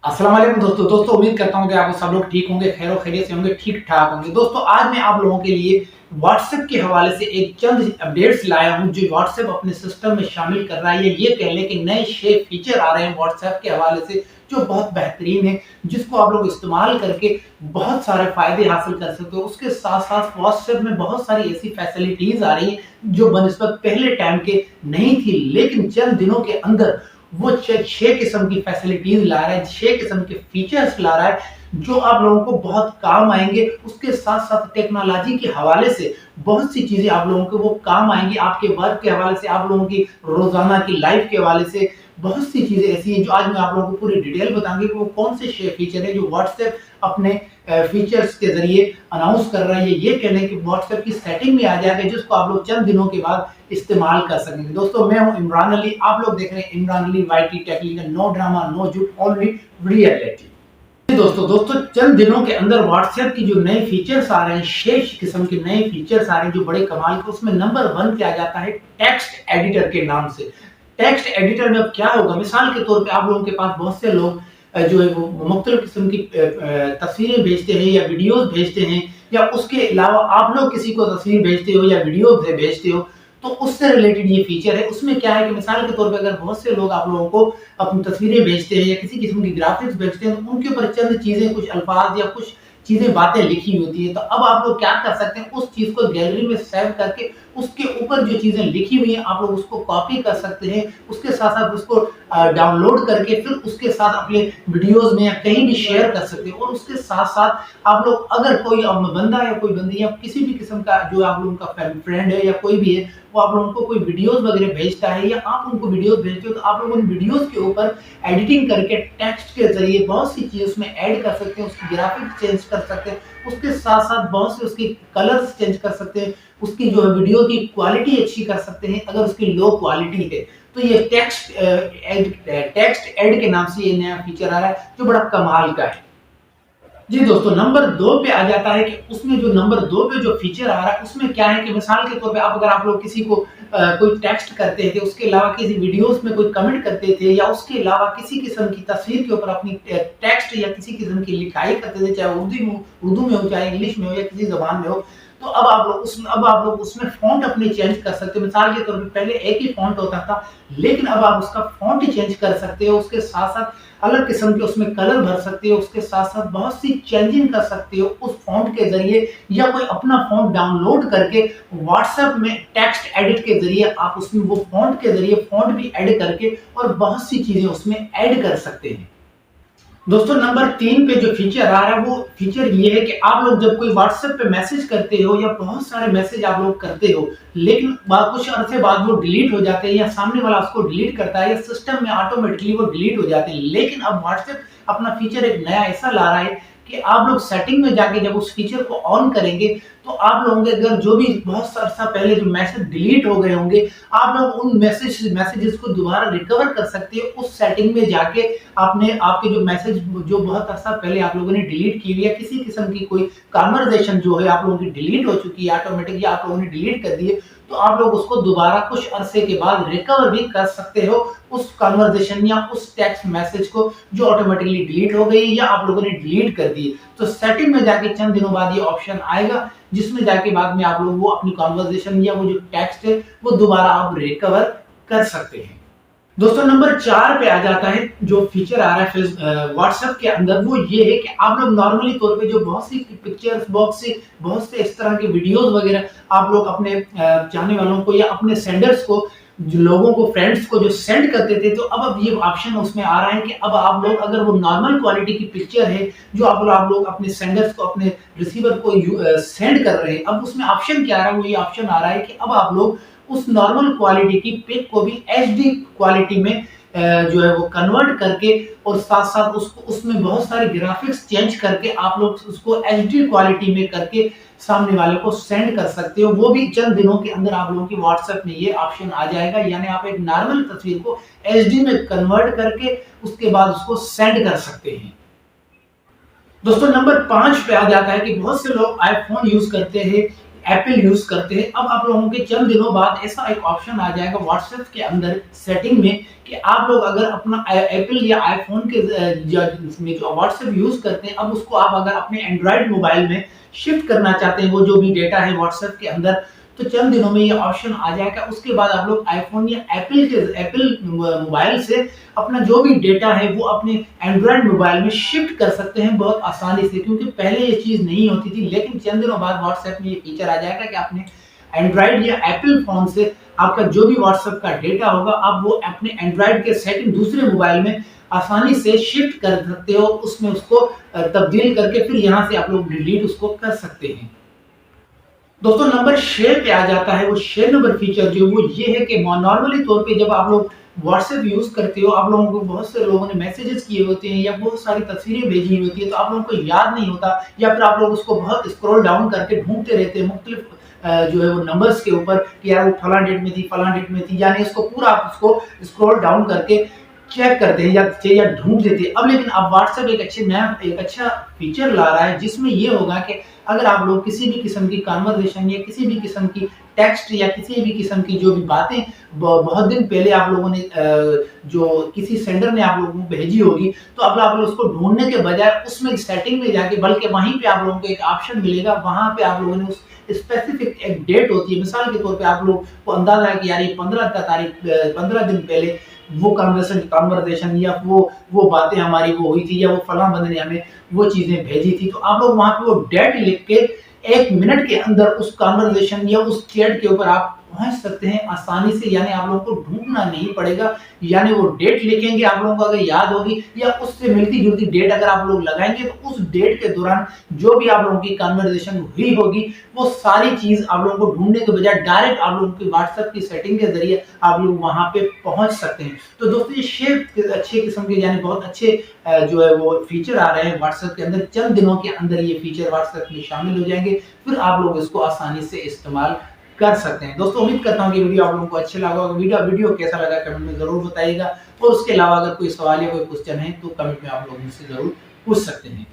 अस्सलाम वालेकुम दोस्तों उम्मीद करता हूँ कि आप सब लोग ठीक होंगे, खैर खैरियत से होंगे, ठीक ठाक होंगे। दोस्तों आज मैं आप लोगों के लिए व्हाट्सएप के हवाले से एक चंद अपडेट्स लाया हूँ जो व्हाट्सएप अपने सिस्टम में शामिल कर रहा है। ये कह लें कि नए शे फीचर आ रहे हैं व्हाट्सएप के हवाले से जो बहुत बेहतरीन है, जिसको आप लोग इस्तेमाल करके बहुत सारे फायदे हासिल कर सकते हो। उसके साथ साथ व्हाट्सएप में बहुत सारी ऐसी फैसिलिटीज आ रही हैं जो बनस्बत पहले टाइम के नहीं थी, लेकिन चंद दिनों के अंदर वो 6 किस्म की फैसिलिटीज ला रहा है, 6 किस्म के फीचर्स ला रहा है जो आप लोगों को बहुत काम आएंगे। उसके साथ साथ टेक्नोलॉजी के हवाले से बहुत सी चीजें आप लोगों को वो काम आएंगी, आपके वर्क के हवाले से, आप लोगों की रोजाना की लाइफ के हवाले से बहुत सी चीजें ऐसी हैं जो आज मैं आप लोगों को पूरी डिटेल बताऊंगी कि वो कौन से फीचर है जो व्हाट्सएप अपने फीचर्स के जरिए अनाउंस कर रहा है। ये कह लें कि व्हाट्सएप की सेटिंग में आ जाएगा जिसको आप लोग चंद दिनों के बाद इस्तेमाल कर सकेंगे। दोस्तों मैं हूं इमरान अली, आप लोग देख रहे हैं Imran Ali YT technical, no drama no झूठ, ओनली रियलिटी। दोस्तों चंद दिनों के अंदर व्हाट्सएप की जो नए फीचर्स आ रहे हैं, 6 किस्म के नए फीचर्स आ रहे हैं जो बड़े कमाल के। उसमें नंबर 1 पे आ जाता है टेक्स्ट एडिटर के नाम से। टेक्स्ट एडिटर में अब क्या होगा, मिसाल के तौर पे आप लोगों के पास बहुत से लोग जो है वो मुख्तलिफ किस्म की तस्वीरें भेजते हैं या वीडियोस भेजते हैं, या उसके अलावा आप लोग किसी को तस्वीर भेजते हो या वीडियो भेजते हो, तो उससे रिलेटेड ये फीचर है। उसमें क्या है कि मिसाल के तौर पे अगर बहुत से लोग आप लोगों को अपनी तस्वीरें भेजते हैं या किसी किस्म की ग्राफिक्स भेजते हैं, तो उनके ऊपर चंद चीजें, कुछ अल्फाज या कुछ चीजें, बातें लिखी होती है, तो अब आप लोग क्या कर सकते हैं, उस चीज को गैलरी में सेव करके उसके ऊपर जो चीजें लिखी हुई हैं आप लोग उसको कॉपी कर सकते हैं। उसके साथ साथ उसको डाउनलोड करके फिर उसके साथ अपने वीडियोस में या कहीं भी शेयर कर सकते हैं। और उसके साथ साथ आप लोग अगर कोई बंदा या कोई बंदी या किसी भी किस्म का जो आप लोगों का फ्रेंड है या कोई भी है, वो आप लोगों को कोई वीडियोस वगैरह भेजता है या आप उनको वीडियोस भेजते हो, तो आप लोग उन वीडियोस के ऊपर एडिटिंग करके टेक्स्ट के जरिए बहुत सी चीजें उसमें ऐड कर सकते हैं, उसकी ग्राफिक्स चेंज कर सकते हैं, उसके साथ साथ बहुत से उसकी कलर्स चेंज कर सकते हैं, उसकी जो है वीडियो की क्वालिटी अच्छी कर सकते हैं अगर उसकी लो क्वालिटी है। तो ये टेक्स्ट ऐड के नाम से ये नया फीचर आ रहा है जो बड़ा कमाल का है। जी दोस्तों नंबर 2 पे आ जाता है कि उसमें जो नंबर 2 पे जो फीचर आ रहा है उसमें क्या है कि मिसाल के तौर पे अगर आप लोग किसी को कोई टेक्स्ट करते थे, उसके अलावा किसी वीडियोस में कोई कमेंट करते थे, या उसके अलावा किसी किस्म की तस्वीर के ऊपर अपनी टेक्स्ट या किसी किस्म की लिखाई करते थे, चाहे उर्दू में हो, चाहे इंग्लिश में हो या किसी जबान में हो, तो अब आप लोग उसमें फॉन्ट अपने चेंज कर सकते हो। मिसाल के तौर पे पहले एक ही फॉन्ट होता था, लेकिन अब आप उसका फॉन्ट चेंज कर सकते हो। उसके साथ साथ अलग किस्म के उसमें कलर भर सकते हो, उसके साथ साथ बहुत सी चेंजिंग कर सकते हो उस फॉन्ट के जरिए, या कोई अपना फॉन्ट डाउनलोड करके व्हाट्सएप में टेक्स्ट एडिट के जरिए आप उसमें वो फॉन्ट के जरिए फॉन्ट भी ऐड करके और बहुत सी चीजें उसमें ऐड कर सकते हैं। दोस्तों नंबर 3 पे जो फीचर आ रहा है वो फीचर ये है कि आप लोग जब कोई व्हाट्सएप पे मैसेज करते हो या बहुत सारे मैसेज आप लोग करते हो, लेकिन कुछ अरसे बाद वो डिलीट हो जाते हैं या सामने वाला उसको डिलीट करता है या सिस्टम में ऑटोमेटिकली वो डिलीट हो जाते हैं, लेकिन अब व्हाट्सएप अपना फीचर एक नया ऐसा ला रहा है कि आप लोग सेटिंग में जाके जब उस फीचर को ऑन करेंगे तो आप लोगों के अगर जो भी बहुत अरसा पहले जो मैसेज डिलीट हो गए होंगे, आप लोग उन मैसेजेस को दोबारा रिकवर कर सकते हैं उस सेटिंग में जाके। आपने आपके जो मैसेज जो बहुत अरसा पहले आप लोगों ने डिलीट की हुई है, किसी किस्म की कोई कन्वर्सेशन जो है आप लोगों की डिलीट हो चुकी है, ऑटोमेटिकली आप लोगों ने डिलीट कर दी है, तो आप लोग उसको दोबारा कुछ अरसे के बाद रिकवर भी कर सकते हो उस कन्वर्सेशन या उस टेक्स्ट मैसेज को जो ऑटोमेटिकली डिलीट हो गई या आप लोगों ने डिलीट कर दी। तो सेटिंग में जाके चंद दिनों बाद ये ऑप्शन आएगा जिसमें जाके बाद में आप लोग वो अपनी कन्वर्सेशन या वो जो टेक्स्ट है वो दोबारा आप रिकवर कर सकते हैं। दोस्तों नंबर 4 पे आ जाता है जो फीचर आ रहा है व्हाट्सएप के अंदर, वो ये है कि आप लोग नॉर्मली तौर पे जो बहुत सी पिक्चर्स बॉक्स से बहुत से इस तरह के वीडियोस वगैरह आप लोग अपने चाहने वालों को या अपने सेंडर्स को, जो लोगों को, फ्रेंड्स को जो सेंड करते थे, तो अब ये ऑप्शन उसमें आ रहा है कि अब आप लोग अगर वो नॉर्मल क्वालिटी की पिक्चर है जो आप लोग अपने सेंडर्स को, अपने रिसीवर को सेंड कर रहे हैं, अब उसमें ऑप्शन क्या आ रहा है, वो ये ऑप्शन आ रहा है कि अब आप लोग उस नॉर्मल क्वालिटी की पिक को भी एचडी क्वालिटी में जो है वो कन्वर्ट करके और साथ साथ उसको उसमें बहुत सारे ग्राफिक्स चेंज करके आप लोग उसको एचडी क्वालिटी में करके सामने वाले को सेंड कर सकते हो। वो भी चंद दिनों के अंदर आप लोगों की व्हाट्सएप में ये ऑप्शन आ जाएगा, यानी आप एक नॉर्मल तस्वीर को एचडी में कन्वर्ट करके उसके बाद उसको सेंड कर सकते हैं। दोस्तों नंबर 5 पे आ जाता है कि बहुत से लोग आईफोन यूज करते हैं एप्पल यूज करते हैं, अब आप लोगों के चंद दिनों बाद ऐसा एक ऑप्शन आ जाएगा व्हाट्सएप के अंदर सेटिंग में कि आप लोग अगर अपना एप्पल या आईफोन के में जो व्हाट्सएप यूज करते हैं, अब उसको आप अगर अपने एंड्रॉइड मोबाइल में शिफ्ट करना चाहते हैं, वो जो भी डेटा है व्हाट्सएप के अंदर, तो चंद दिनों में ये ऑप्शन आ जाएगा। उसके बाद आप लोग आईफोन या एप्पल मोबाइल से अपना जो भी डेटा है वो अपने एंड्रॉइड मोबाइल में शिफ्ट कर सकते हैं बहुत आसानी से, क्योंकि पहले ये चीज नहीं होती थी। लेकिन चंद दिनों बाद व्हाट्सएप में ये फीचर आ जाएगा कि आपने एंड्रॉइड या एप्पल फोन से आपका जो भी व्हाट्सएप का डेटा होगा, आप वो अपने एंड्रॉइड के सेटिंग दूसरे मोबाइल में आसानी से शिफ्ट कर सकते हो, उसमें उसको तब्दील करके फिर यहाँ से आप लोग डिलीट उसको कर सकते हैं। दोस्तों नंबर 6 पे आ जाता है वो 6 नंबर फीचर जो वो ये है कि नॉर्मली तौर पे जब आप लोग व्हाट्सएप यूज करते हो, आप लोगों को बहुत से लोगों ने मैसेजेस किए होते हैं या बहुत सारी तस्वीरें भेजी होती है, तो आप लोगों को याद नहीं होता या फिर आप लोग उसको बहुत स्क्रॉल डाउन करके ढूंढते रहते हैं मुख्तलिफ जो है वो नंबर्स के ऊपर कि यार वो फला डेट में थी, फला डेट में थी, यानी उसको पूरा आप उसको स्क्रॉल डाउन करके चेक करते हैं या ढूंढ देते हैं। अब लेकिन अब व्हाट्सएप एक अच्छा फीचर ला रहा है जिसमें ये होगा कि अगर आप लोग किसी भी किस्म की कन्वर्सेशन या किसी भी किस्म की टेक्स्ट या किसी भी किस्म की जो भी बातें बहुत दिन पहले आप लोगों ने जो किसी सेंडर ने आप लोगों को भेजी होगी, तो अब आप लोग उसको ढूंढने के बजाय उसमें सेटिंग में जाके बल्कि वहीं पे आप लोगों को एक ऑप्शन मिलेगा, वहां पे आप लोगों ने उस स्पेसिफिक एक डेट होती है, मिसाल के तौर पे आप लोग को अंदाजा है कि यार ये 15 दिन पहले वो कन्वर्सेशन या वो बातें हमारी वो हुई थी या वो फलां बंदे ने हमें वो चीजें भेजी थी, तो आप लोग वहां पे वो डेट लिख के 1 मिनट के अंदर उस कन्वर्सेशन या उस चैट के ऊपर आप पहुंच सकते हैं आसानी से, यानी आप लोगों को ढूंढना नहीं पड़ेगा। यानी वो डेट लिखेंगे, आप लोगों को अगर याद होगी या उससे मिलती जुलती डेट अगर आप लोग लगाएंगे, तो उस डेट के दौरान जो भी आप लोगों की कन्वर्सेशन हुई होगी वो सारी चीज आप लोगों को ढूंढने के बजाय डायरेक्ट आप लोगों की व्हाट्सएप की सेटिंग के जरिए आप लोग वहां पे पहुंच सकते हैं। तो दोस्तों ये 6 अच्छे किस्म के यानी बहुत अच्छे जो है वो फीचर आ रहे हैं व्हाट्सएप के अंदर। चंद दिनों के अंदर ये फीचर व्हाट्सएप में शामिल हो जाएंगे, फिर आप लोग इसको आसानी से इस्तेमाल कर सकते हैं। दोस्तों उम्मीद करता हूं कि वीडियो आप लोगों को अच्छा लगा होगा। वीडियो कैसा लगा कमेंट में जरूर बताइएगा, और उसके अलावा अगर कोई सवाल या कोई क्वेश्चन है तो कमेंट में आप लोग मुझसे जरूर पूछ सकते हैं।